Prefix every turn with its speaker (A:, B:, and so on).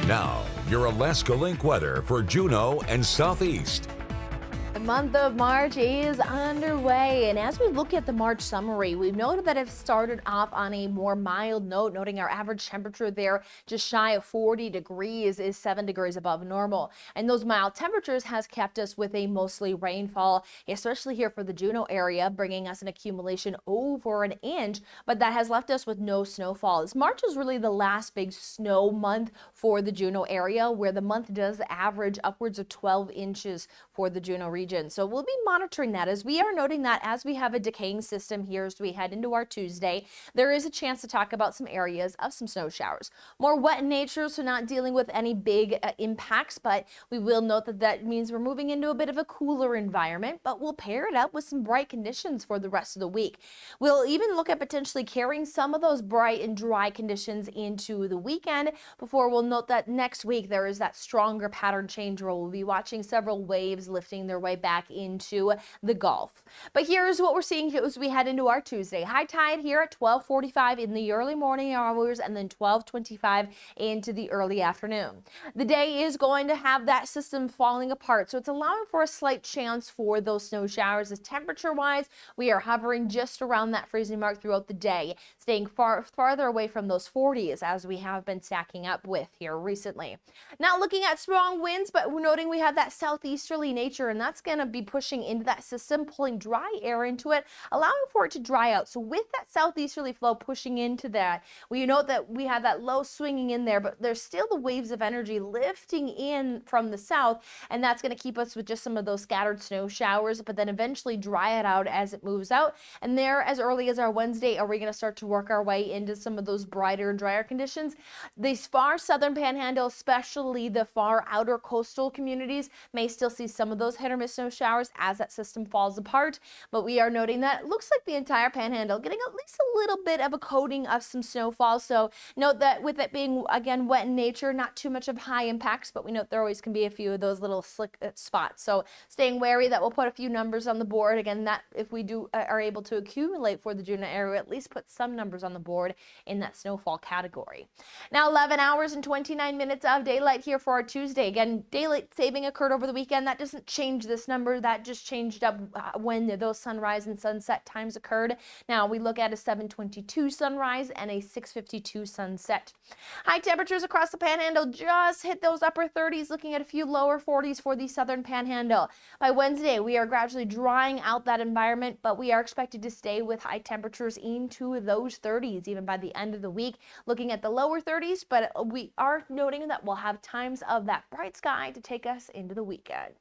A: Now, your Alaska Link weather for Juneau and Southeast.
B: The month of March is underway, and as we look at the March summary, we've noted that it started off on a more mild note, noting our average temperature there just shy of 40 degrees is 7 degrees above normal. And those mild temperatures has kept us with a mostly rainfall, especially here for the Juneau area, bringing us an accumulation over an inch, but that has left us with no snowfall. This March is really the last big snow month for the Juneau area, where the month does average upwards of 12 inches for the Juneau region. So we'll be monitoring that, as we are noting that as we have a decaying system here as we head into our Tuesday, there is a chance to talk about some areas of some snow showers. More wet in nature, so not dealing with any big impacts, but we will note that that means we're moving into a bit of a cooler environment, but we'll pair it up with some bright conditions for the rest of the week. We'll even look at potentially carrying some of those bright and dry conditions into the weekend, before we'll note that next week there is that stronger pattern change where we'll be watching several waves lifting their way back into the Gulf. But here's what we're seeing as we head into our Tuesday. High tide here at 12:45 in the early morning hours, and then 12:25 into the early afternoon. The day is going to have that system falling apart, so it's allowing for a slight chance for those snow showers. As temperature wise, we are hovering just around that freezing mark throughout the day, staying farther away from those 40s as we have been stacking up with here recently. Not looking at strong winds, but we're noting we have that southeasterly nature, and that's going to be pushing into that system, pulling dry air into it, allowing for it to dry out. So with that southeasterly flow pushing into that, we note that we have that low swinging in there, but there's still the waves of energy lifting in from the south, and that's going to keep us with just some of those scattered snow showers, but then eventually dry it out as it moves out. And there, as early as our Wednesday, are we going to start to work our way into some of those brighter and drier conditions. These far southern panhandle, especially the far outer coastal communities, may still see some of those hit or miss snow showers as that system falls apart, but we are noting that it looks like the entire panhandle getting at least a little bit of a coating of some snowfall. So note that with it being again wet in nature, not too much of high impacts, but we note there always can be a few of those little slick spots. So staying wary that we'll put a few numbers on the board. Again, that if we do are able to accumulate for the Juneau area, at least put some numbers on the board in that snowfall category. Now 11 hours and 29 minutes of daylight here for our Tuesday. Again, daylight saving occurred over the weekend. That doesn't change this number. That just changed up when those sunrise and sunset times occurred. Now we look at a 7:22 sunrise and a 6:52 sunset. High temperatures across the panhandle just hit those upper 30s, looking at a few lower 40s for the southern panhandle. By Wednesday, we are gradually drying out that environment, but we are expected to stay with high temperatures into those 30s even by the end of the week, looking at the lower 30s, but we are noting that we'll have times of that bright sky to take us into the weekend.